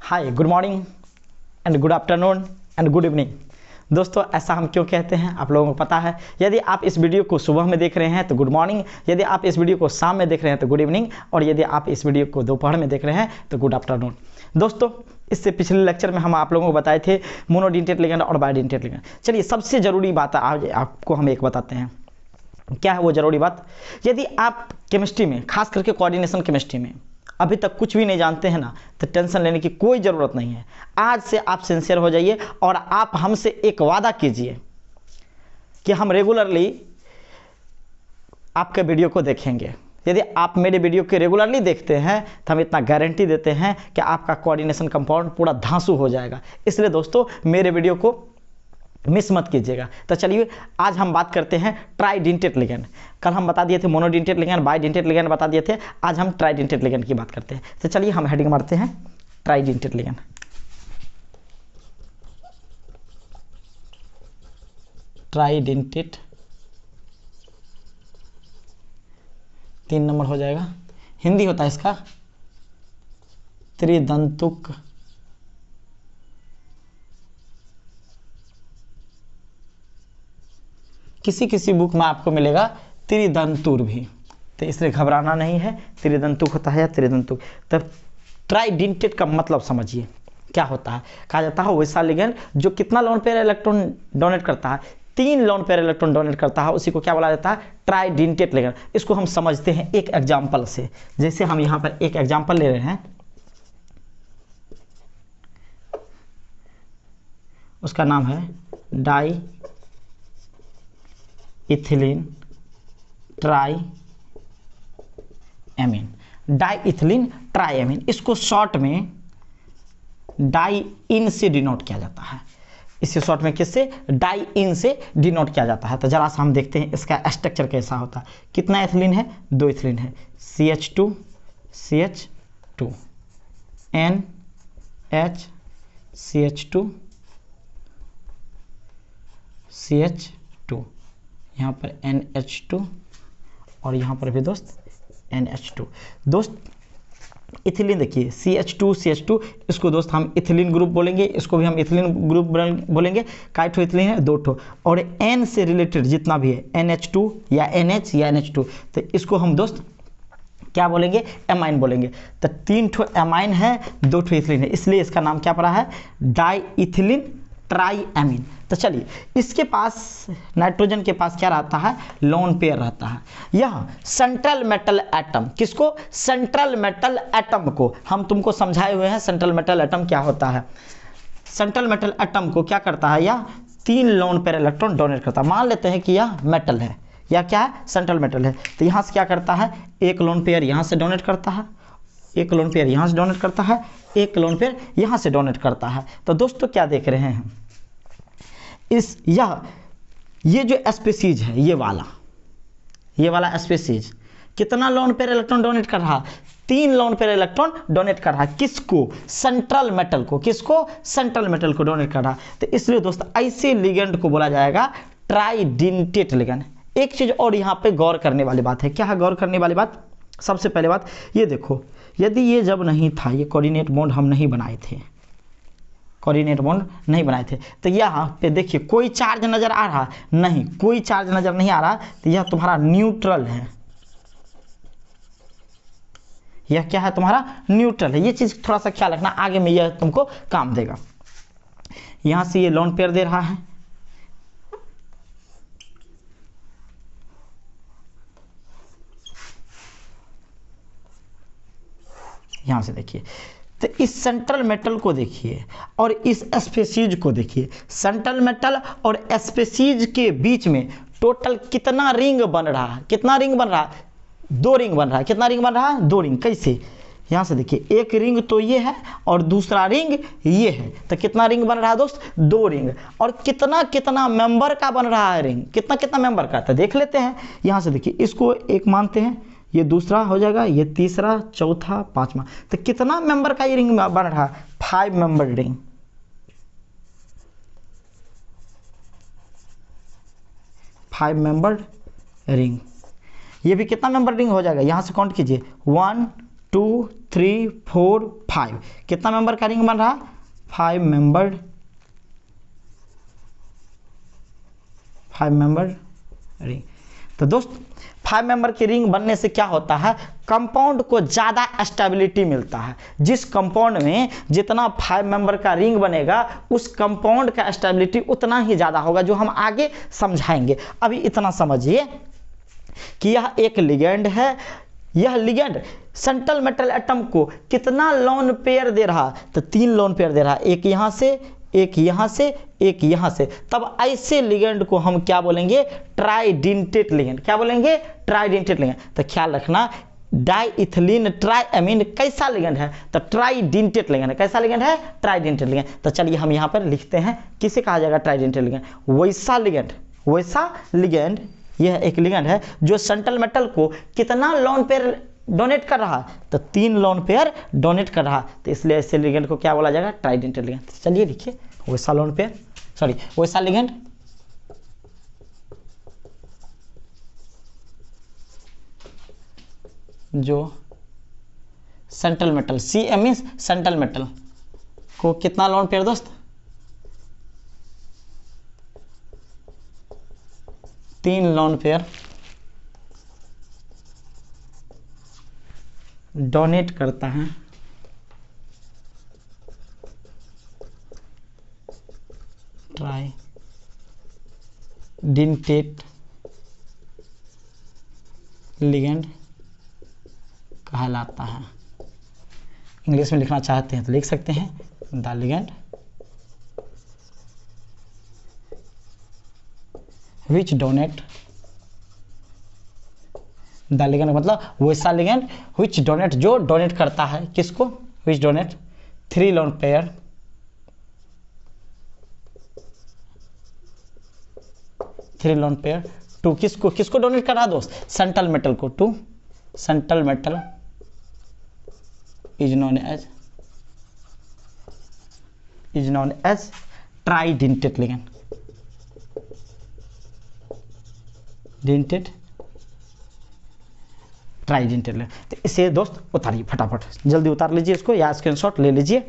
Hi, good morning and good afternoon and good evening. दोस्तों, ऐसा हम क्यों कहते हैं आप लोगों को पता है। यदि आप इस वीडियो को सुबह में देख रहे हैं तो गुड मॉर्निंग, यदि आप इस वीडियो को शाम में देख रहे हैं तो गुड इवनिंग, और यदि आप इस वीडियो को दोपहर में देख रहे हैं तो गुड आफ्टरनून। दोस्तों, इससे पिछले लेक्चर में हम आप लोगों को बताए थे मोनोडेंटेट लिगेंड और बायोडेंटेट लिगेंड। चलिए, सबसे ज़रूरी बात आज आपको हम एक बताते हैं। क्या है वो ज़रूरी बात? यदि आप केमिस्ट्री में, खास करके कोऑर्डिनेशन केमिस्ट्री में अभी तक कुछ भी नहीं जानते हैं ना, तो टेंशन लेने की कोई ज़रूरत नहीं है। आज से आप सिंसियर हो जाइए और आप हमसे एक वादा कीजिए कि हम रेगुलरली आपके वीडियो को देखेंगे। यदि आप मेरे वीडियो के रेगुलरली देखते हैं तो हम इतना गारंटी देते हैं कि आपका कोऑर्डिनेशन कंपाउंड पूरा धांसू हो जाएगा। इसलिए दोस्तों, मेरे वीडियो को मिस मत कीजिएगा। तो चलिए, आज हम बात करते हैं ट्राइडेंटेट लिगेंड। कल हम बता दिए थे मोनोडेंटेट लिगेंड, बाइडेंटेट लिगेंड बता दिए थे। आज हम ट्राइडेंटेट लिगेंड की बात करते हैं। तो चलिए, हम हेडिंग मारते हैं ट्राइडेंटेट लिगेंड। ट्राइडेंटेट 3 नंबर हो जाएगा। हिंदी होता है इसका त्रिदंतुक किसी किसी बुक में आपको मिलेगा त्रिदंतुर भी, तो इसलिए घबराना नहीं है। त्रिदंतुक होता है या त्रिदंतुक। तब ट्राइडेंटेट का मतलब समझिए क्या होता है। कहा जाता है वैसा लिगेंड जो कितना लोन पेयर इलेक्ट्रॉन डोनेट करता है, 3 लोन पेयर इलेक्ट्रॉन डोनेट करता है, उसी को क्या बोला जाता है? Tridentate ligand. इसको हम समझते हैं एक एग्जाम्पल से। जैसे हम यहाँ पर एक एग्जाम्पल ले रहे हैं, उसका नाम है डाई इथिलीन ट्राइएमीन। डाई इथिलीन ट्राइएमीन, इसको शॉर्ट में डाई इन से डिनोट किया जाता है। इसे शॉर्ट में किससे? डाई इन से डिनोट किया जाता है। तो जरा सा हम देखते हैं इसका स्ट्रक्चर कैसा होता है। कितना एथिलीन है? 2 एथिलीन है। CH2 CH2 NH CH2 CH2, यहाँ पर NH2 और यहाँ पर भी दोस्त NH2। दोस्त, इथिलीन देखिए CH2 CH2, इसको दोस्त हम इथिलीन ग्रुप बोलेंगे, इसको भी हम इथिलीन ग्रुप बोलेंगे। काय ठो इथिलीन है? 2 ठो। और N से रिलेटेड जितना भी है NH2 या NH या NH2, तो इसको हम दोस्त क्या बोलेंगे? एमाइन बोलेंगे। तो 3 ठो एमाइन है, 2 ठो इथिलीन है, इसलिए इसका नाम क्या पड़ा है? Diethylenetriamine. तो चलिए, इसके पास नाइट्रोजन के पास क्या रहता है? लोन पेयर रहता है। यह सेंट्रल मेटल एटम, किसको? सेंट्रल मेटल एटम को हम तुमको समझाए हुए हैं। सेंट्रल मेटल एटम क्या होता है? सेंट्रल मेटल एटम को क्या करता है? यह 3 लोन पेयर इलेक्ट्रॉन डोनेट करता है। मान लेते हैं कि यह मेटल है, या क्या है? सेंट्रल मेटल है। तो यहाँ से क्या करता है? 1 लोन पेयर यहाँ से डोनेट करता है, 1 लोन पेयर यहाँ से डोनेट करता है, 1 लोन पेयर यहाँ से डोनेट करता है। तो दोस्तों, क्या देख रहे हैं? ये जो स्पीसीज है, ये वाला स्पीसीज कितना लोन पेयर इलेक्ट्रॉन डोनेट कर रहा? 3 लोन पेयर इलेक्ट्रॉन डोनेट कर रहा है। किसको? सेंट्रल मेटल को। किसको? सेंट्रल मेटल को डोनेट कर रहा। तो इसलिए दोस्त, ऐसे लिगेंड को बोला जाएगा ट्राइडेंटेट लिगेंड। एक चीज और यहाँ पे गौर करने वाली बात है। क्या है गौर करने वाली बात? सबसे पहले बात ये देखो, यदि ये जब नहीं था, ये कोऑर्डिनेट बॉन्ड हम नहीं बनाए थे, कोऑर्डिनेट बॉन्ड नहीं बनाए थे, तो यहाँ पे देखिए कोई चार्ज नजर आ रहा? नहीं, कोई चार्ज नजर नहीं आ रहा। तो यह तुम्हारा न्यूट्रल है। यह क्या है? तुम्हारा न्यूट्रल है। ये चीज थोड़ा सा ख्याल रखना, आगे में यह तुमको काम देगा। यहां से ये लोन पेयर दे रहा है, यहां से देखिए। तो इस सेंट्रल मेटल को देखिए और इस स्पीसीज को देखिए। सेंट्रल मेटल और स्पीसीज के बीच में टोटल कितना रिंग बन रहा है? कितना रिंग बन रहा है? 2 रिंग बन रहा है। कितना रिंग बन रहा है? 2 रिंग। कैसे? यहाँ से देखिए, एक रिंग तो ये है और दूसरा रिंग ये है। तो कितना रिंग बन रहा है दोस्त? 2 रिंग। और कितना कितना मेंबर का बन रहा है रिंग? कितना कितना मेंबर का? तो देख लेते हैं। यहाँ से देखिए, इसको एक मानते हैं, ये दूसरा हो जाएगा, ये तीसरा, चौथा, 5वां। तो कितना मेंबर का ये रिंग बन रहा है? 5 मेंबर रिंग। 5 member ring. ये भी कितना मेंबर रिंग हो जाएगा? यहाँ से काउंट कीजिए, 1 2 3 4 5, कितना मेंबर का रिंग बन रहा? 5 मेंबर रिंग। तो दोस्त 5 मेंबर की रिंग बनने से क्या होता है? कंपाउंड को ज़्यादा स्टेबिलिटी मिलता है। जिस कंपाउंड में जितना 5 मेंबर का रिंग बनेगा उस कंपाउंड का स्टेबिलिटी उतना ही ज़्यादा होगा, जो हम आगे समझाएंगे। अभी इतना समझिए कि यह एक लिगेंड है। यह लिगेंड सेंट्रल मेटल एटम को कितना लोन पेयर दे रहा? तो 3 लोन पेयर दे रहा, एक यहाँ से, एक यहाँ से, एक यहाँ से। तब ऐसे लिगेंड को हम क्या बोलेंगे? Tridentate ligand. क्या बोलेंगे? Tridentate ligand. तो ख्याल रखना, डाइइथिलीन ट्राइएमीन कैसा लिगेंड है? तो ट्राइडेंटेट लिगेंड है। कैसा लिगेंड है? Tridentate ligand. तो चलिए हम यहाँ पर लिखते हैं, किसे कहा जाएगा ट्राइडेंटेट लिगेंड? वैसा लिगेंड, वैसा लिगेंड। यह एक लिगेंड है जो सेंट्रल मेटल को कितना लोन पेयर डोनेट कर रहा? तो 3 लोन पेयर डोनेट कर रहा। तो इसलिए ऐसे लिगेंड को क्या बोला जाएगा? Tridentate ligand. चलिए लिखिए, वैसा लोन पेयर, सॉरी वैसा लिगेंड जो central metal, Cm means central metal को कितना लोन पेयर दोस्त? 3 लोन पेयर डोनेट करता है। ट्राइडेंटेट लिगेंड कहलाता है। इंग्लिश में लिखना चाहते हैं तो लिख सकते हैं, the ligand which donate, the ligand मतलब वैसा लिगेंड विच डोनेट, जो डोनेट करता है, किसको? Which donate 3 lone pair to, किसको डोनेट कर रहा है दोस्त? सेंट्रल मेटल को। To central metal is known as tridentate ligand. Tridentate ligand. तो इसे दोस्त उतारिए फटाफट, जल्दी उतार लीजिए इसको या स्क्रीनशॉट ले लीजिए।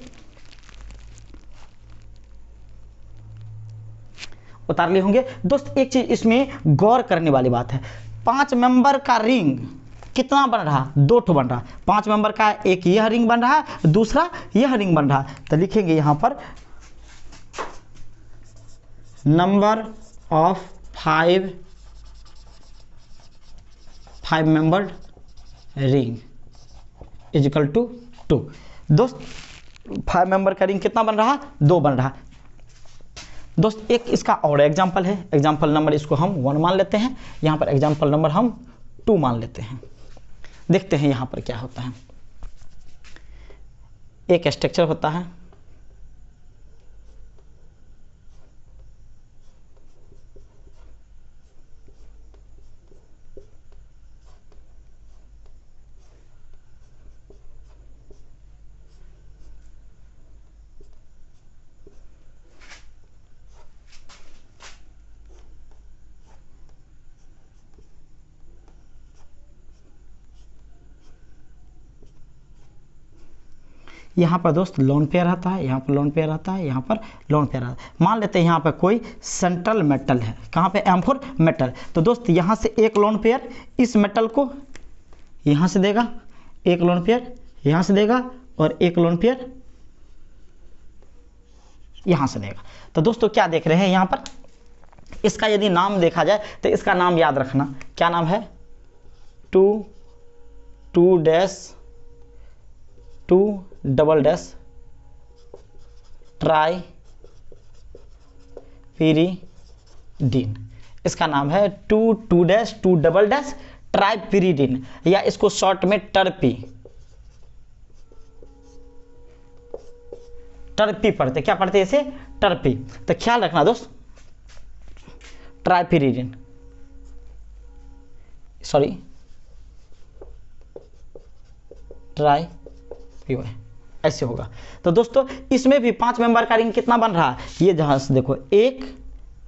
उतार लिए होंगे दोस्त। एक चीज इसमें गौर करने वाली बात है, 5 मेंबर का रिंग कितना बन रहा? 2 ठो बन रहा। 5 मेंबर का एक यह रिंग बन रहा, दूसरा यह रिंग बन रहा। तो लिखेंगे यहां पर number of 5 membered ring is equal to 2। दोस्त 5 मेंबर का रिंग कितना बन रहा? 2 बन रहा। दोस्त एक इसका और एग्जाम्पल है, एग्जाम्पल नंबर इसको हम 1 मान लेते हैं, यहाँ पर एग्जाम्पल नंबर हम 2 मान लेते हैं। देखते हैं यहाँ पर क्या होता है। एक स्ट्रक्चर होता है, यहाँ पर दोस्त लोन पेयर आता है, यहाँ पर लोन पेयर आता है, यहाँ पर लोन पेयर आता है। मान लेते हैं यहाँ पर कोई सेंट्रल मेटल है, कहाँ पे? एम्फोर मेटल। तो दोस्त यहाँ से एक लोन पेयर इस मेटल को यहाँ से देगा, एक लोन पेयर यहाँ से देगा और एक लोन पेयर यहाँ से देगा। तो दोस्तों क्या देख रहे हैं यहाँ पर? इसका यदि नाम देखा जाए तो इसका नाम याद रखना, क्या नाम है? 2 डबल डैश ट्राइपीरिडीन। इसका नाम है 2 डैश 2 डबल डैश ट्राइपीरिडीन, या इसको शॉर्ट में टर्पी पढ़ते। क्या पढ़ते इसे? टर्पी। तो ख्याल रखना दोस्त, ट्राइपीरिडीन, सॉरी ऐसे होगा। तो दोस्तों इसमें भी 5 मेंबर का रिंग कितना बन रहा है? ये जहां से देखो 1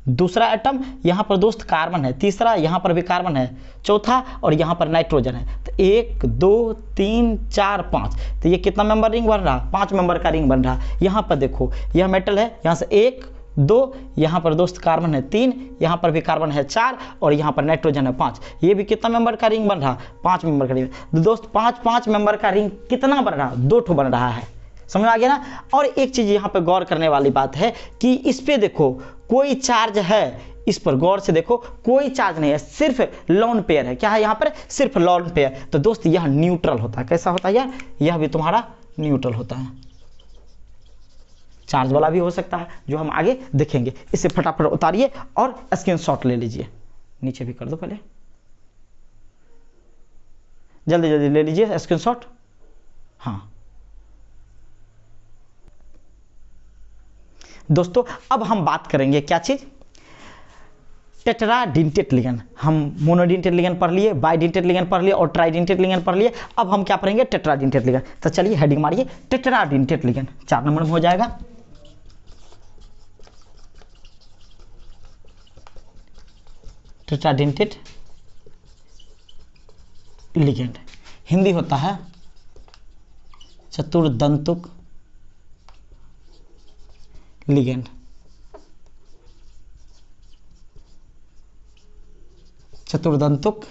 दूसरा एटम यहाँ पर दोस्त कार्बन है, तीसरा यहाँ पर भी कार्बन है, चौथा और यहाँ पर नाइट्रोजन है। तो 1 2 3 4 5, तो ये कितना मेंबर रिंग बन रहा, 5 मेंबर का रिंग बन रहा। यहाँ पर देखो यह मेटल है, यहाँ से 1 2, यहाँ पर दोस्त कार्बन है 3, यहाँ पर भी कार्बन है 4 और यहाँ पर नाइट्रोजन है 5। ये भी कितना मेंबर का रिंग बन रहा, 5 मेंबर का रिंग। तो दोस्त 5 मेंबर का रिंग कितना बन रहा, 2 ठो बन रहा है। समझ में आ गया ना। और एक चीज यहाँ पे गौर करने वाली बात है कि इस पे देखो कोई चार्ज है, इस पर गौर से देखो कोई चार्ज नहीं है, सिर्फ लोन पेयर है। क्या है यहाँ पर, सिर्फ लोन पेयर। तो दोस्त यह न्यूट्रल होता है। कैसा होता है यार, यह भी तुम्हारा न्यूट्रल होता है। चार्ज वाला भी हो सकता है, जो हम आगे देखेंगे। इसे फटाफट उतारिए और स्क्रीनशॉट ले लीजिए। नीचे भी कर दो पहले, जल्दी जल्दी ले लीजिए स्क्रीनशॉट। हाँ दोस्तों, अब हम बात करेंगे क्या चीज, टेट्राडेंटेट लिगेंड। हम मोनोडेंटेट लिगेंड पढ़ लिए, बाइडेंटेट लिगेंड पढ़ लिए और ट्राइडेंटेट लिगेंड पढ़ लिए। अब हम क्या पढ़ेंगे, टेट्राडेंटेट लिगेंड। तो चलिए हेडिंग मारिए, टेट्राडेंटेट लिगेंड 4 नंबर में हो जाएगा। टेट्राडेंटेट लिगेंड हिंदी होता है चतुर्दंतुक लिगेंड। चतुर्दंतुक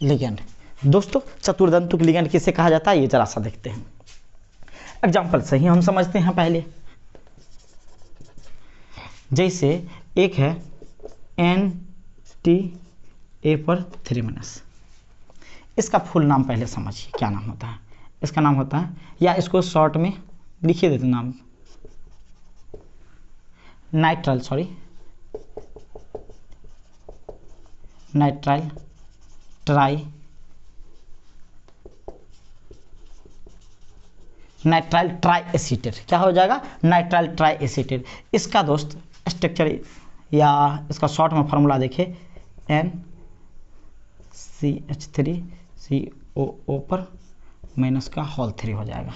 लिगेंड। दोस्तों चतुर्दंतुक लिगेंड किसे कहा जाता है, ये जरा सा देखते हैं। एग्जाम्पल से ही हम समझते हैं पहले। जैसे एक है Na पर 3-, इसका फुल नाम पहले समझिए क्या नाम होता है। इसका नाम होता है, या इसको शॉर्ट में लिखिए देते नाम, नाइट्राइल ट्राई एसीटेट। क्या हो जाएगा, नाइट्राइल ट्राई एसीटेट। इसका दोस्त स्ट्रक्चर या इसका शॉर्ट में फॉर्मूला देखिए, NCH3COO पर माइनस का होल 3 हो जाएगा,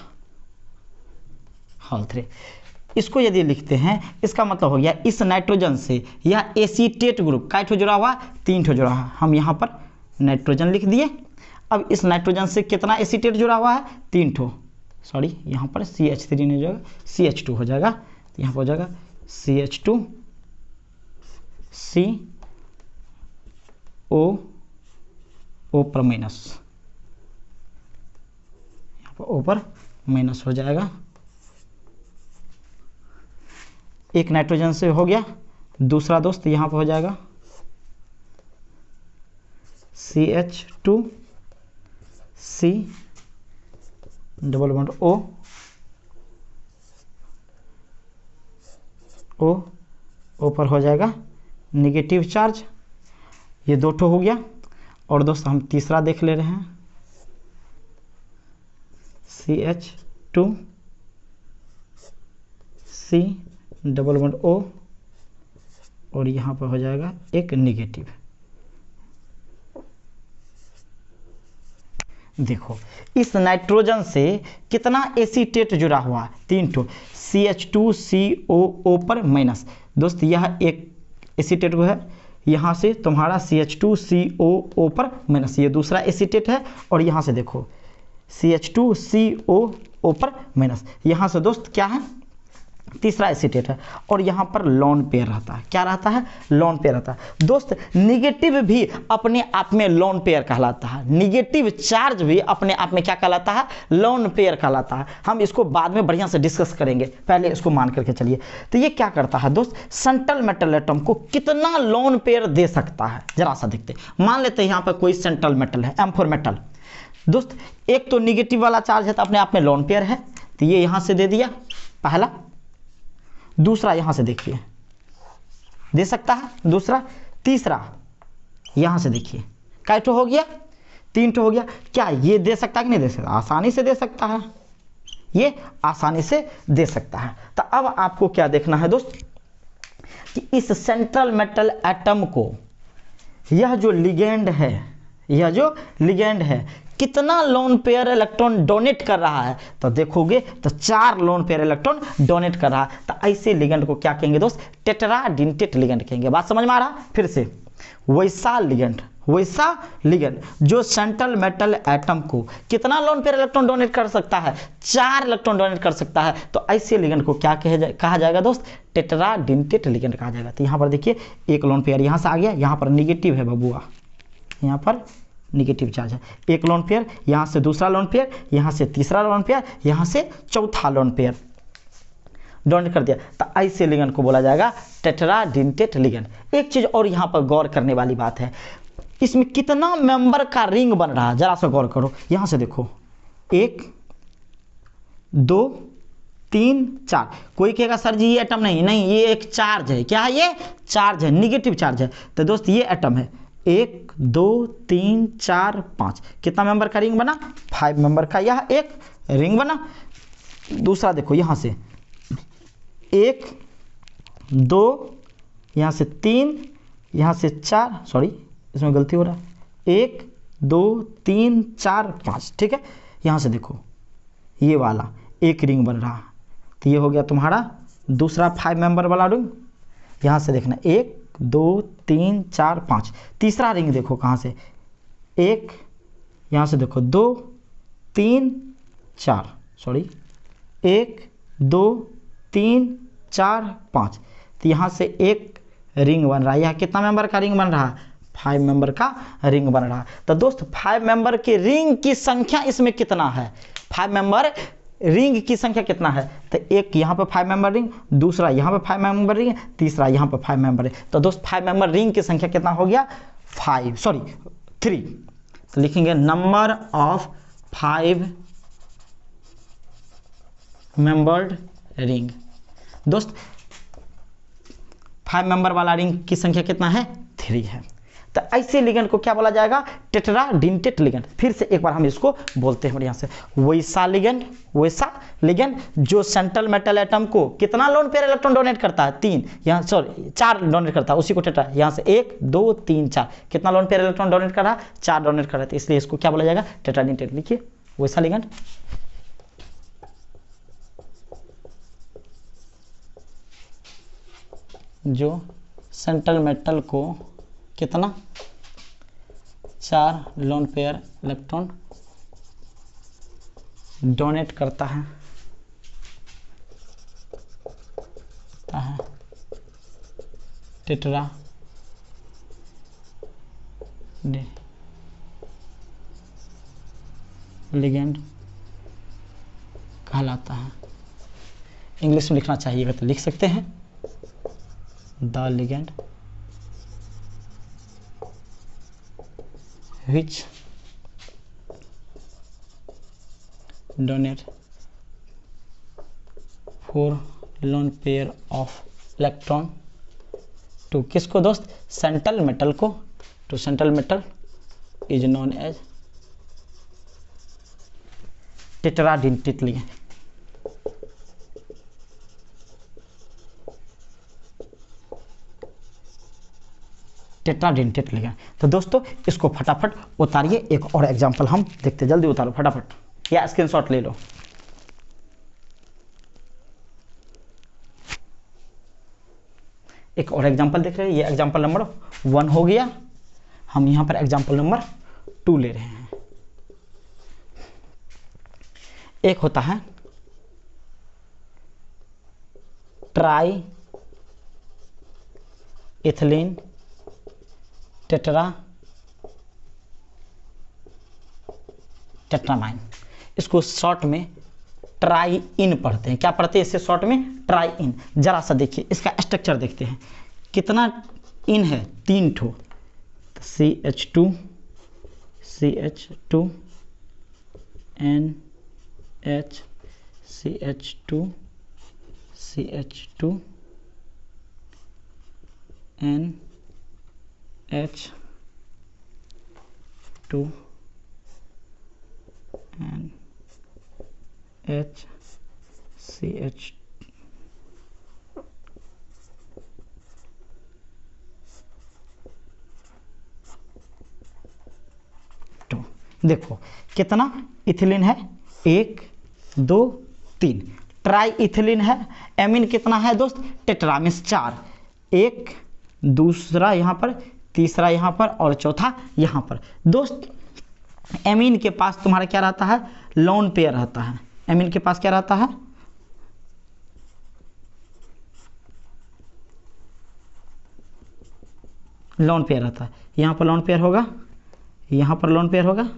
होल 3। इसको यदि लिखते हैं, इसका मतलब हो गया इस नाइट्रोजन से यह एसीटेट ग्रुप का ठो जुड़ा हुआ, 3 ठो जुड़ा हुआ। हम यहाँ पर नाइट्रोजन लिख दिए। अब इस नाइट्रोजन से कितना एसीटेट जुड़ा हुआ है, 3 ठो। सॉरी, यहाँ पर CH3 नहीं जाएगा, CH2 हो जाएगा। तो यहाँ पर हो जाएगा CH2 CO पर माइनस, यहाँ पर O पर माइनस हो जाएगा। एक नाइट्रोजन से हो गया। दूसरा दोस्त यहाँ पर हो जाएगा CH2C डबल बॉन्ड O पर हो जाएगा नेगेटिव चार्ज। ये 2 ठो हो गया। और दोस्त हम तीसरा देख ले रहे हैं, CH2C डबल बॉन्ड O और यहाँ पर हो जाएगा एक नेगेटिव। देखो इस नाइट्रोजन से कितना एसीटेट जुड़ा हुआ, 3 ठो, CH2COO पर माइनस। दोस्त यह एक एसीटेट है, यहाँ से तुम्हारा CH2COO पर माइनस, ये दूसरा एसीटेट है। और यहाँ से देखो CH2COO पर माइनस, यहाँ से दोस्त क्या है, तीसरा एसीटेट है। और यहाँ पर लोन पेयर रहता है। क्या रहता है, लोन पेयर रहता है। दोस्त निगेटिव भी अपने आप में लोन पेयर कहलाता है। निगेटिव चार्ज भी अपने आप में क्या कहलाता है, लोन पेयर कहलाता है। हम इसको बाद में बढ़िया से डिस्कस करेंगे, पहले इसको मान करके चलिए। तो ये क्या करता है दोस्त, सेंट्रल मेटल एटम को कितना लोन पेयर दे सकता है, जरा सा देखते हैं। मान लेते हैं यहाँ पर कोई सेंट्रल मेटल है, M4 मेटल। दोस्त एक तो निगेटिव वाला चार्ज है तो अपने आप में लोन पेयर है, तो ये यहाँ से दे दिया पहला। दूसरा यहाँ से देखिए दे सकता है, दूसरा। तीसरा यहाँ से देखिए क्या ठो हो गया, 3 ठो हो गया। क्या ये दे सकता है कि नहीं दे सकता, आसानी से दे सकता है, ये आसानी से दे सकता है। तो अब आपको क्या देखना है दोस्त, कि इस सेंट्रल मेटल एटम को यह जो लिगेंड है, यह जो लिगेंड है कितना लोन पेयर इलेक्ट्रॉन डोनेट कर रहा है, तो देखोगे तो 4 लोन पेयर इलेक्ट्रॉन डोनेट कर रहा है। तो ऐसे लिगेंड को क्या कहेंगे दोस्त, टेट्राडेंटेट लिगेंड कहेंगे। बात समझ में आ रहा? फिर से वैसा लिगेंड जो सेंट्रल मेटल एटम को कितना लोन पेयर इलेक्ट्रॉन डोनेट कर सकता है, 4 इलेक्ट्रॉन डोनेट कर सकता है। तो ऐसे लिगेंड को क्या कहा जाएगा दोस्त, टेट्राडेंटेट लिगेंड कहा जाएगा। तो यहाँ पर देखिए एक लोन पेयर यहाँ से आ गया, यहाँ पर निगेटिव है बबुआ, यहाँ पर निगेटिव चार्ज है। एक लोन पेयर, यहाँ से दूसरा लोन पेयर, यहाँ से तीसरा लोन पेयर, यहाँ से चौथा लोन पेयर डोनेट कर दिया। तो ऐसे लिगेंड को बोला जाएगा टेट्राडेंटेट लिगेंड। एक चीज और यहाँ पर गौर करने वाली बात है, इसमें कितना मेंबर का रिंग बन रहा है, जरा सा गौर करो। यहाँ से देखो 1 2 3 4। कोई कहेगा सर जी ये एटम नहीं, ये एक चार्ज है। क्या है ये? चार्ज है, निगेटिव चार्ज है। तो दोस्त ये एटम है। 1 2 3 4 5, कितना मेंबर का रिंग बना? 5 मेंबर का यह एक रिंग बना। दूसरा देखो यहाँ से 1 2, यहाँ से 3, यहाँ से 4, सॉरी इसमें गलती हो रहा है, 1 2 3 4 5, ठीक है। यहाँ से देखो ये वाला एक रिंग बन रहा, तो ये हो गया तुम्हारा दूसरा 5 मेंबर वाला रिंग। यहाँ से देखना 1 2 3 4 5, तीसरा रिंग देखो कहाँ से, 1, यहाँ से देखो 2 3 4, सॉरी 1 2 3 4 5, तो यहाँ से एक रिंग बन रहा है। यह कितना मेंबर का रिंग बन रहा है? 5 मेंबर का रिंग बन रहा है। तो दोस्त 5 मेंबर के रिंग की संख्या इसमें कितना है? 5 मेंबर रिंग की संख्या कितना है? तो एक यहाँ पे 5 मेंबर रिंग, दूसरा यहाँ पे 5 मेंबर रिंग, तीसरा यहाँ पे 5 मेंबर रिंग। तो दोस्त 5 मेंबर रिंग की संख्या कितना हो गया? 3। तो लिखेंगे नंबर ऑफ 5 मेंबर्ड रिंग। दोस्त 5 मेंबर वाला रिंग की संख्या कितना है? 3 है। तो ऐसे लिगेंड को क्या बोला जाएगा? Tetradentate ligand. फिर से एक बार हम इसको बोलते हैं बढ़िया से, वैसा लिगेंड जो सेंट्रल मेटल एटम को कितना लोन पेयर इलेक्ट्रॉन डोनेट करता है? 3, यहाँ सॉरी 4 डोनेट करता है, उसी को टेट्रा, यहाँ से 1 2 3 4, कितना लोन पेयर इलेक्ट्रॉन डोनेट कर रहा है? 4 डोनेट कर रहा है। तो इसलिए इसको क्या बोला जाएगा? टेट्राडेंटेट। लिखिए वैसा लिगेंड जो सेंट्रल मेटल को कितना 4 लोन पेयर इलेक्ट्रॉन डोनेट करता है टेट्रा लिगेंड कहलाता है। इंग्लिश में लिखना चाहिएगा तो लिख सकते हैं, the ligand which donate 4 lone pair of electron to किसको दोस्त? सेंट्रल मेटल को। To central metal is known as tetradentate ligand. Tetradentate ligand. तो दोस्तों इसको फटाफट उतारिए। एक और एग्जांपल हम देखते, जल्दी उतारो फटाफट, या स्क्रीनशॉट ले लो। एक और एग्जांपल देख रहे हैं, ये एग्जांपल नंबर 1 हो गया। हम यहां पर एग्जांपल नंबर 2 ले रहे हैं। एक होता है ट्राई इथिलीन टेट्रामाइन, इसको शॉर्ट में ट्राई इन पढ़ते हैं। क्या पढ़ते हैं इसे शॉर्ट में? Try in. जरा सा देखिए इसका स्ट्रक्चर देखते हैं, कितना इन है? 3 ठो, CH2 NH CH2 NH2 NH देखो कितना इथिलीन है, 1 2 3, ट्राई इथिलीन है, एमीन कितना है दोस्त, टेट्रा मीन्स 4, एक दूसरा यहाँ पर, तीसरा यहाँ पर और चौथा यहाँ पर। दोस्त एमीन के पास तुम्हारा क्या रहता है, लोन पेयर रहता है। एमीन के पास क्या रहता है, लोन पेयर रहता है। यहाँ पर लोन पेयर होगा, यहाँ पर लोन पेयर होगा,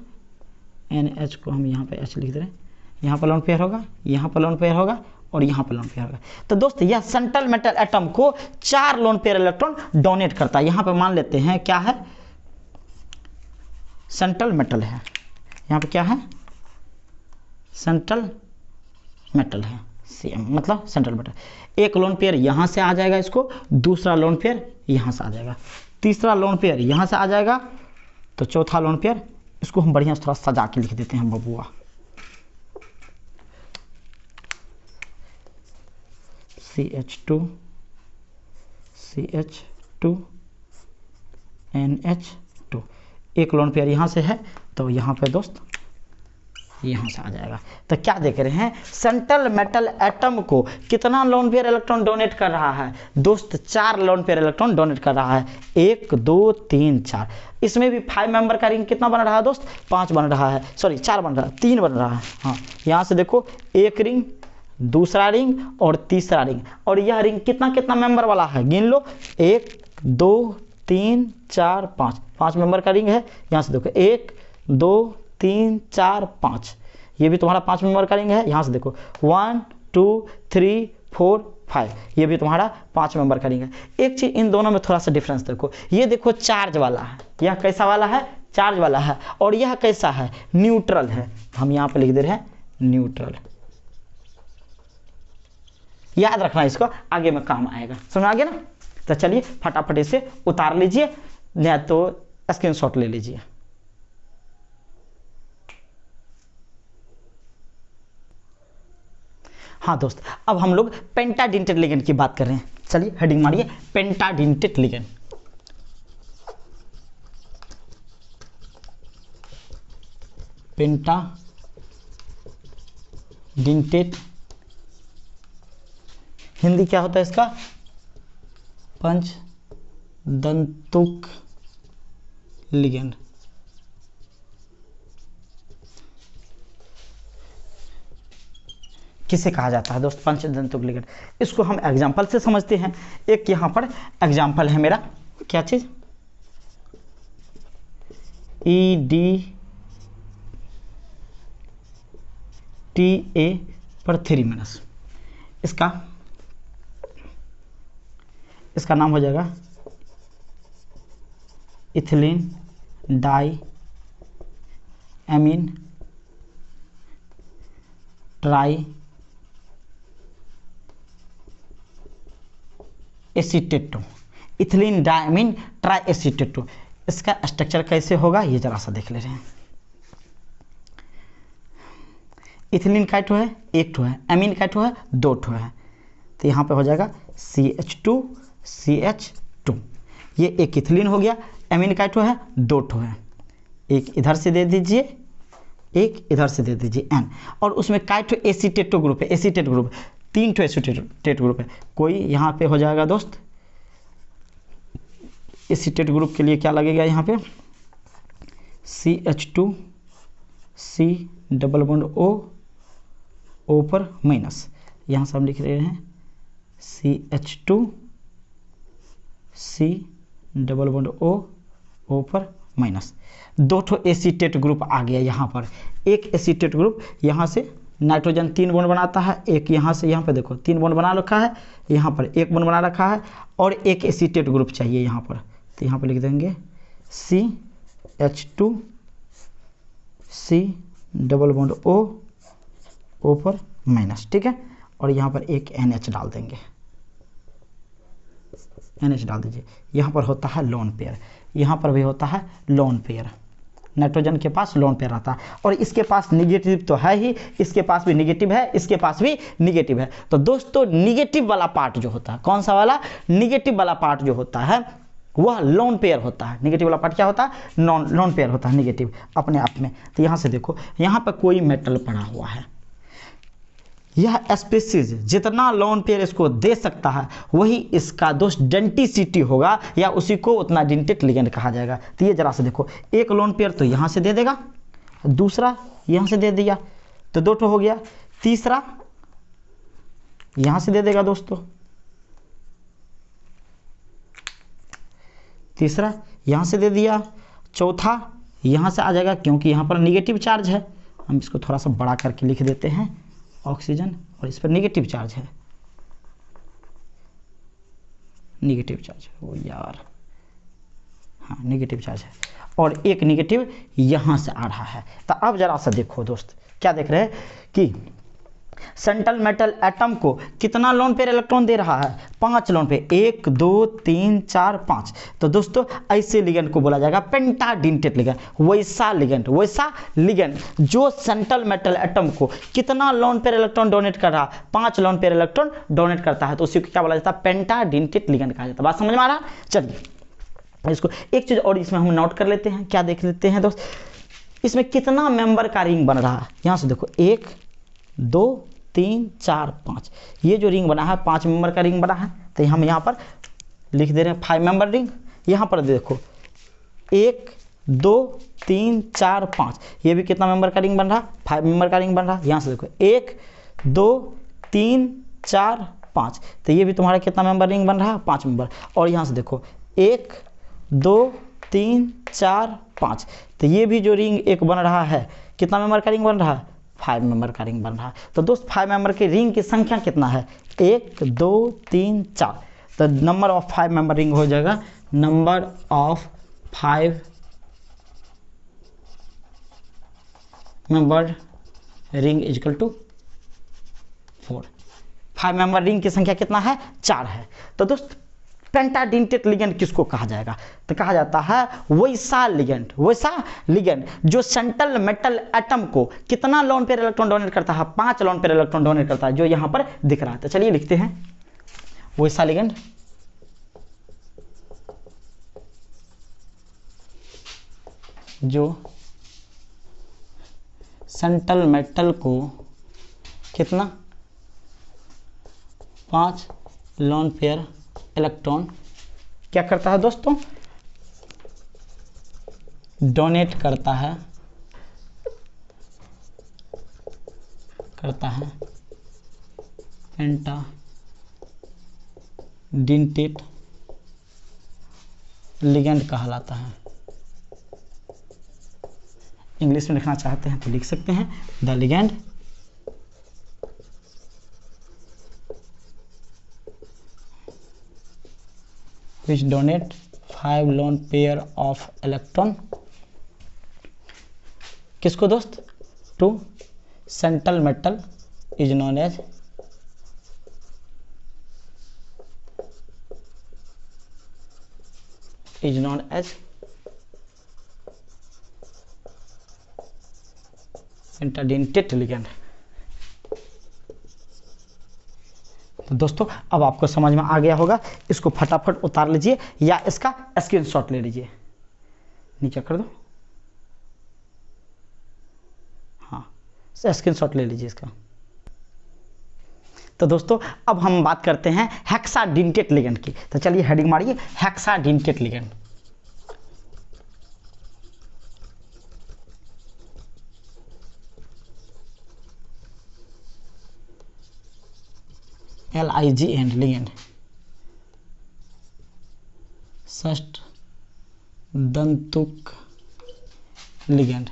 NH को हम यहाँ पे H लिख दे रहे हैं, यहाँ पर लोन पेयर होगा, यहाँ पर लोन पेयर होगा और यहाँ पर लोन पेयर होगा। तो दोस्त यह सेंट्रल मेटल एटम को 4 लोन पेयर इलेक्ट्रॉन डोनेट करता है। यहाँ पे मान लेते हैं क्या है, सेंट्रल मेटल है, यहाँ पे क्या है, सेंट्रल मेटल है, CM मतलब सेंट्रल मेटल। एक लोन पेयर यहाँ से आ जाएगा, इसको दूसरा लोन पेयर यहाँ से आ जाएगा, तीसरा लोन पेयर यहाँ से आ जाएगा, तो चौथा लोन पेयर, इसको हम बढ़िया से थोड़ा सजा के लिख देते हैं बबुआ, CH2 CH2 NH2। एक लोन पेयर यहाँ से है तो यहाँ पे दोस्त यहाँ से आ जाएगा। तो क्या देख रहे हैं, सेंट्रल मेटल एटम को कितना लोन पेयर इलेक्ट्रॉन डोनेट कर रहा है दोस्त, 4 लोन पेयर इलेक्ट्रॉन डोनेट कर रहा है, 1 2 3 4। इसमें भी 5 मेंबर का रिंग कितना बन रहा है दोस्त, 5 बन रहा है, सॉरी 4 बन रहा है, 3 बन रहा है। हाँ यहाँ से देखो, एक रिंग, दूसरा रिंग और तीसरा रिंग, और यह रिंग कितना कितना मेंबर वाला है, गिन लो, 1 2 3 4 5, 5 मेंबर का रिंग है। यहाँ से देखो 1 2 3 4 5, ये भी तुम्हारा 5 मेंबर का रिंग है। यहाँ से देखो 1 2 3 4 5, ये भी तुम्हारा 5 मेंबर का रिंग है। एक चीज इन दोनों में थोड़ा सा डिफरेंस देखो, ये देखो चार्ज वाला है, यह कैसा वाला है, चार्ज वाला है, और यह कैसा है, न्यूट्रल है। हम यहाँ पे लिख दे रहे हैं न्यूट्रल, याद रखना इसको, आगे में काम आएगा, समझ आ गया ना। तो चलिए फटाफट इसे उतार लीजिए, या तो स्क्रीनशॉट ले लीजिए। हाँ दोस्त, अब हम लोग पेंटाडिनेटेड लिगेंड की बात कर रहे हैं। चलिए हेडिंग मारिए, पेंटाडिनेटेड लिगेंड। पेंटाडिनेटेड हिंदी क्या होता है इसका, पंचदंतुक लिगेंड। किसे कहा जाता है दोस्त, पंचदंतुक लिगेंड। इसको हम एग्जाम्पल से समझते हैं। एक यहाँ पर एग्जाम्पल है मेरा, क्या चीज, EDTA पर 3- इसका नाम हो जाएगा ethylene die amine try एसीटेटो, ethylenediaminetriacetato. इसका स्ट्रक्चर कैसे होगा ये जरा सा देख ले रहे हैं। इथिलीन का ठो है, 1 ठो है, एमीन का ठो है, 2 ठो है, तो यहाँ पे हो जाएगा CH2 CH2। ये एक इथिलीन हो गया, एमीन का ठो है, 2 ठो है, एक इधर से दे दीजिए, एक इधर से दे दीजिए N, और उसमें का ठो एसीटेटो ग्रुप है, एसीटेट ग्रुप, 3 ठो एसीटेट ग्रुप है। कोई यहाँ पे हो जाएगा दोस्त, एसीटेट ग्रुप के लिए क्या लगेगा यहाँ पे, CH2 C double bond O पर माइनस, यहाँ से हम लिख रहे हैं CH2 C double bond O पर माइनस, 2 ठो एसीटेट ग्रुप आ गया यहाँ पर। एक एसीटेट ग्रुप यहाँ से नाइट्रोजन 3 बॉन्ड बनाता है, एक यहाँ से, यहाँ पे देखो 3 बॉन्ड बना रखा है, यहाँ पर 1 बॉन्ड बना रखा है, और एक एसीटेट ग्रुप चाहिए यहाँ पर, तो यहाँ पर लिख देंगे CH2 C double bond O पर माइनस, ठीक है, और यहाँ पर एक NH डाल देंगे, NH डाल दीजिए। यहाँ पर होता है लोन पेयर, यहाँ पर भी होता है लोन पेयर, नाइट्रोजन के पास लोन पेयर आता है, और इसके पास निगेटिव तो है ही, इसके पास भी निगेटिव है, इसके पास भी निगेटिव है। तो दोस्तों निगेटिव वाला पार्ट जो होता है, कौन सा वाला, निगेटिव वाला पार्ट जो होता है, वह लोन पेयर होता है। नेगेटिव वाला पार्ट क्या होता है, लोन पेयर होता है, नेगेटिव अपने आप में। तो यहाँ से देखो, यहाँ पर कोई मेटल पड़ा हुआ है, यह स्पीसीज जितना लोन पेयर इसको दे सकता है वही इसका दोस्त डेंटिसिटी होगा, या उसी को उतना डेंटेट लिगेंड कहा जाएगा। तो ये जरा से देखो, एक लोन पेयर तो यहाँ से दे देगा, दूसरा यहाँ से दे दिया, तो 2 हो गया, तीसरा यहाँ से दे देगा दोस्तों, तीसरा यहाँ से दे दिया, चौथा यहाँ से आ जाएगा, क्योंकि यहाँ पर नेगेटिव चार्ज है। हम इसको थोड़ा सा बड़ा करके लिख देते हैं, ऑक्सीजन, और इस पर नेगेटिव चार्ज है, नेगेटिव चार्ज, ओ यार, हाँ नेगेटिव चार्ज है, और एक नेगेटिव यहाँ से आ रहा है। तो अब जरा सा देखो दोस्त, क्या देख रहे हैं कि सेंट्रल मेटल एटम को कितना लोन पेयर इलेक्ट्रॉन दे रहा है, 5 लोन पेयर, 1 2 3 4 5। तो दोस्तों ऐसे लिगेंड को बोला जाएगा पेंटाडेंटेट लिगेंड। वैसा लिगेंड जो सेंट्रल मेटल एटम को कितना लोन पेयर इलेक्ट्रॉन डोनेट कर रहा है, 5 लोन पेयर इलेक्ट्रॉन डोनेट करता है, तो उसी को क्या बोला जाता है, पेंटाडेंटेट लिगेंड कहा जाता है। बात समझ में आ रहा? चलिए इसको एक चीज और इसमें हम नोट कर लेते हैं, क्या देख लेते हैं दोस्त, इसमें कितना मेंबर का रिंग बन रहा है। यहाँ से देखो 1 2 3 4 5, ये जो रिंग बना है 5 मेंबर का रिंग बना है। तो हम यहाँ पर लिख दे रहे हैं 5 मेंबर रिंग। यहाँ पर देखो 1 2 3 4 5, ये भी कितना मेंबर का रिंग बन रहा है, 5 मेंबर का रिंग बन रहा है। यहाँ से देखो 1 2 3 4 5, तो ये भी तुम्हारा कितना मेंबर रिंग बन रहा है, 5 मेंबर। और यहाँ से देखो 1 2 3 4 5, तो ये भी जो रिंग एक बन रहा है, कितना मेंबर का रिंग बन रहा है, 5 मेंबर का रिंग बन रहा है। तो दोस्त 5 मेंबर के रिंग की संख्या कितना है, 1 2 3 4। तो नंबर ऑफ 5 मेंबर रिंग हो जाएगा, number of 5 member ring is equal to 4। 5 member ring की संख्या कितना है, 4 है। तो दोस्त पेंटाडेंटेट लिगेंड किसको कहा जाएगा, तो कहा जाता है वैसा लिगेंड जो सेंट्रल मेटल एटम को कितना लोन पेयर इलेक्ट्रॉन डोनेट करता है, 5 लोन पेयर इलेक्ट्रॉन डोनेट करता है, जो यहाँ पर दिख रहा है। तो चलिए लिखते हैं, वैसा लिगेंड जो सेंट्रल मेटल को कितना 5 लोन पेयर इलेक्ट्रॉन क्या करता है दोस्तों, डोनेट करता है पेंटाडेंटेट लिगेंड कहलाता है। इंग्लिश में लिखना चाहते हैं तो लिख सकते हैं, the ligand which donate 5 lone pair of electron किसको दोस्त, to central metal is known as pentadentate ligand. तो दोस्तों अब आपको समझ में आ गया होगा, इसको फटाफट उतार लीजिए या इसका स्क्रीनशॉट ले लीजिए, नीचे कर दो, हाँ स्क्रीनशॉट ले लीजिए इसका। तो दोस्तों अब हम बात करते हैं हेक्साडेंटेट लिगेंड की। तो चलिए हेडिंग मारिए, हेक्साडेंटेट लिगेंड। LIGEND लिगेंड, षष्ठ दंतुक लिगेंड।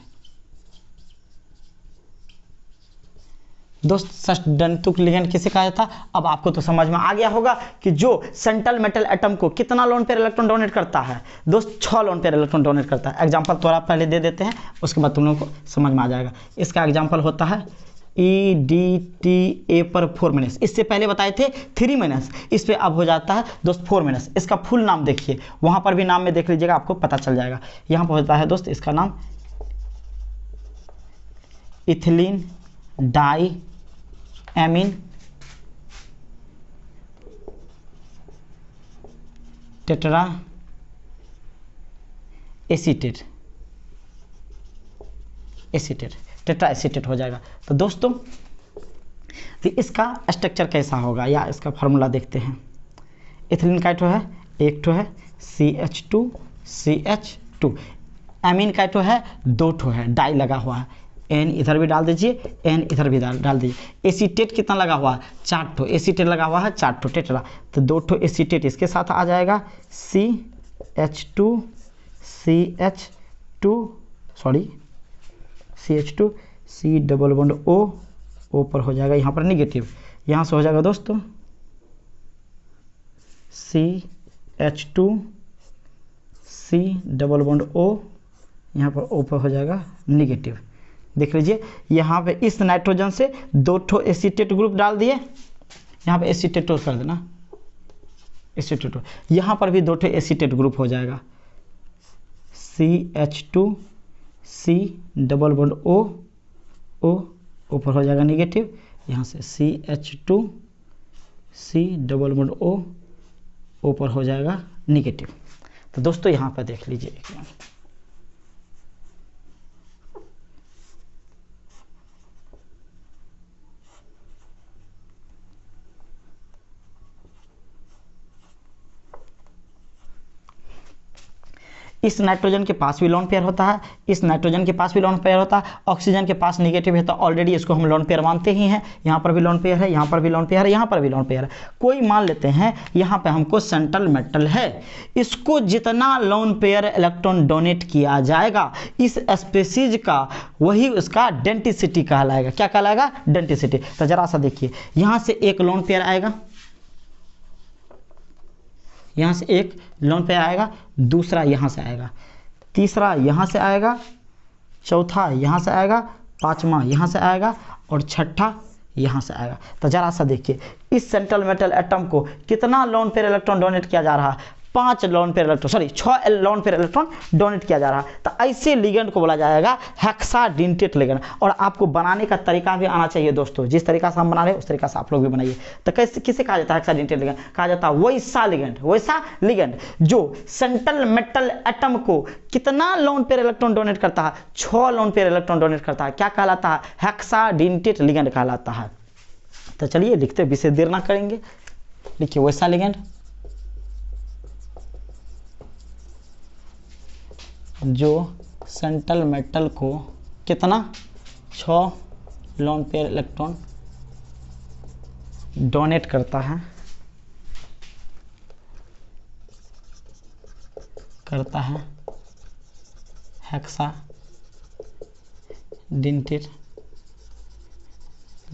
दोस्त षष्ठ दंतुक लिगेंड किसे कहा जाता है, अब आपको तो समझ में आ गया होगा कि जो सेंट्रल मेटल एटम को कितना लोन पेयर इलेक्ट्रॉन डोनेट करता है दोस्त, 6 लोन पेयर इलेक्ट्रॉन डोनेट करता है। एग्जांपल थोड़ा पहले दे देते हैं, उसके बाद तुम लोगों को समझ में आ जाएगा। इसका एग्जांपल होता है EDTA पर 4 माइनस, इससे पहले बताए थे 3 माइनस, इस पे अब हो जाता है दोस्त 4 माइनस। इसका फुल नाम देखिए, वहां पर भी नाम में देख लीजिएगा, आपको पता चल जाएगा। यहाँ पर होता है दोस्त इसका नाम ethylene die amine tetra acetate, acetate, tetra acetate हो जाएगा। तो दोस्तों तो इसका स्ट्रक्चर कैसा होगा या इसका फार्मूला देखते हैं। इथिलीन का है, एक ठो है CH2CH2, एमीन का है, दो ठो है, डाई लगा हुआ है, N इधर भी डाल दीजिए, N इधर भी डाल दीजिए। एसीटेट कितना लगा हुआ है, 4 ठो एसीटेट लगा हुआ है, 4 ठो टेट्रा, तो 2 ठो एसीटेट इसके साथ आ जाएगा, CH2 C double bond O पर हो जाएगा यहाँ पर निगेटिव, यहाँ से हो जाएगा दोस्तों CH2 C double bond O, यहाँ पर O पर हो जाएगा निगेटिव। देख लीजिए यहाँ पे इस नाइट्रोजन से 2 ठो एसीटेट ग्रुप डाल दिए, यहाँ पे एसीटेटो कर देना, एसीटेटो, यहाँ पर भी 2 ठो एसीटेट ग्रुप हो जाएगा, CH2 C double bond O पर हो जाएगा निगेटिव, यहाँ से CH2 C double bond O पर हो जाएगा निगेटिव। तो दोस्तों यहाँ पर देख लीजिए एक बार, इस नाइट्रोजन के पास भी लोन पेयर होता है, इस नाइट्रोजन के पास भी लोन पेयर होता है, ऑक्सीजन के पास निगेटिव है तो ऑलरेडी इसको हम लोन पेयर मानते ही हैं। यहाँ पर भी लोन पेयर है, यहाँ पर भी लोन पेयर है, यहाँ पर भी लोन पेयर है। कोई मान लेते हैं यहाँ पे हमको सेंट्रल मेटल है, इसको जितना लोन पेयर इलेक्ट्रॉन डोनेट किया जाएगा इस स्पीशीज का, वही उसका डेंसिटी कहलाएगा। क्या कहलाएगा? डेंसिटी। तो जरा सा देखिए, यहाँ से एक लोन पेयर आएगा, यहाँ से एक लोन पेयर आएगा, दूसरा यहाँ से आएगा, तीसरा यहाँ से आएगा, चौथा यहाँ से आएगा, पांचवा यहाँ से आएगा और छठा यहाँ से आएगा। तो जरा सा देखिए, इस सेंट्रल मेटल एटम को कितना लोन पेयर इलेक्ट्रॉन डोनेट किया जा रहा है? 5 lone pair electron, sorry 6 lone pair electron donate किया जा रहा है। तो ऐसे लिगेंड को बोला जाएगा हेक्साडेंटेट लिगेंड। और आपको बनाने का तरीका भी आना चाहिए दोस्तों, जिस तरीका से हम बना रहे हैं उस तरीका से आप लोग भी बनाइए। तो कैसे, किसे कहा जाता है हेक्साडेंटेट लिगेंड? कहा जाता है वैसा लिगेंड जो सेंट्रल मेटल एटम को कितना लोन पेयर इलेक्ट्रॉन डोनेट करता है? 6 लोन पेयर इलेक्ट्रॉन डोनेट करता है। क्या कहलाता है? हेक्साडेंटेट लिगेंड कहलाता है। तो चलिए लिखते, विशेष देर ना करेंगे, लिखिए वैसा लिगेंड जो सेंट्रल मेटल को कितना 6 लोन पेयर इलेक्ट्रॉन डोनेट करता है, हेक्साडेंटेट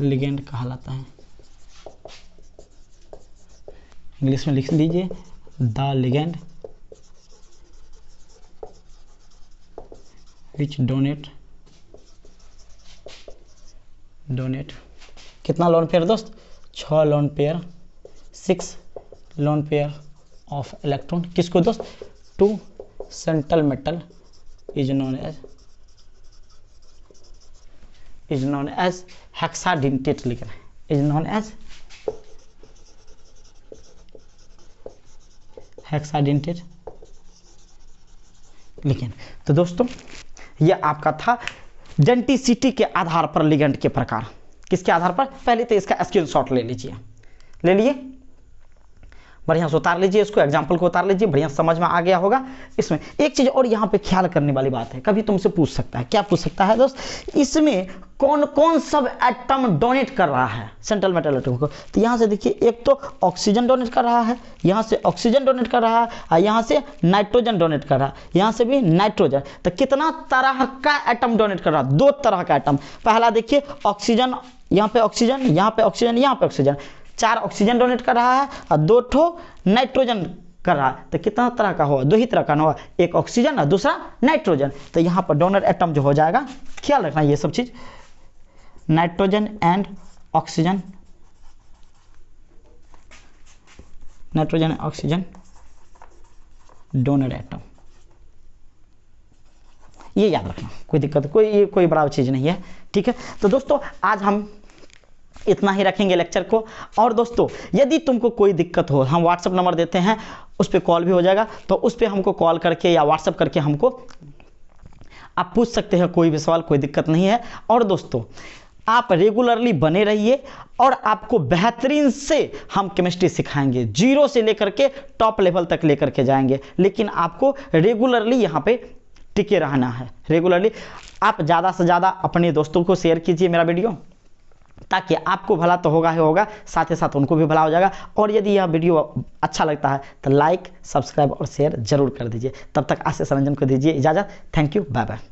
लिगेंड कहलाता है। इंग्लिश में लिख लीजिए, द लिगेंड which donate कितना लोन पेयर दोस्त? 6 lone pair, 6 lone pair of electron. किसको दोस्त? To central metal is known as hexadentate ligand, is known as hexadentate ligand. तो दोस्तों यह आपका था डेंसिटी के आधार पर लिगेंड के प्रकार। किसके आधार पर? पहले तो इसका स्क्रीनशॉट ले लीजिए, ले लिए, बढ़िया से उतार लीजिए, इसको एग्जाम्पल को उतार लीजिए, बढ़िया समझ में आ गया होगा। इसमें एक चीज और यहाँ पे ख्याल करने वाली बात है, कभी तुमसे पूछ सकता है, क्या पूछ सकता है दोस्त? इसमें कौन कौन सब एटम डोनेट कर रहा है सेंट्रल मेटल एटम को? तो यहाँ से देखिए, एक तो ऑक्सीजन डोनेट कर रहा है, यहाँ से ऑक्सीजन डोनेट कर रहा है, और यहाँ से नाइट्रोजन डोनेट कर रहा है, यहाँ से भी नाइट्रोजन। तो कितना तरह का एटम डोनेट कर रहा है? 2 तरह का एटम। पहला देखिए ऑक्सीजन, यहाँ पे ऑक्सीजन, यहाँ पे ऑक्सीजन, यहाँ पे ऑक्सीजन, 4 ऑक्सीजन डोनेट कर रहा है और 2 ठो नाइट्रोजन कर रहा है। तो कितना तरह का होगा? 2 ही तरह का होगा, एक ऑक्सीजन और दूसरा नाइट्रोजन। तो यहाँ पर डोनर एटम जो हो जाएगा, ख्याल रखना ये सब चीज, nitrogen and oxygen, nitrogen oxygen donor atom, ये याद रखना, कोई दिक्कत, कोई बड़ा चीज नहीं है। ठीक है, तो दोस्तों आज हम इतना ही रखेंगे लेक्चर को। और दोस्तों यदि तुमको कोई दिक्कत हो, हम व्हाट्सअप नंबर देते हैं, उस पर कॉल भी हो जाएगा, तो उस पर हमको कॉल करके या व्हाट्सअप करके हमको आप पूछ सकते हैं कोई भी सवाल, कोई दिक्कत नहीं है। और दोस्तों आप रेगुलरली बने रहिए और आपको बेहतरीन से हम केमिस्ट्री सिखाएंगे, जीरो से लेकर के टॉप लेवल तक लेकर के जाएंगे, लेकिन आपको रेगुलरली यहाँ पे टिके रहना है। रेगुलरली आप ज़्यादा से ज़्यादा अपने दोस्तों को शेयर कीजिए मेरा वीडियो, ताकि आपको भला तो होगा ही होगा, साथ ही साथ उनको भी भला हो जाएगा। और यदि यह वीडियो अच्छा लगता है तो लाइक, सब्सक्राइब और शेयर जरूर कर दीजिए। तब तक आशीष रंजन को दीजिए इजाज़त। Thank you, bye bye.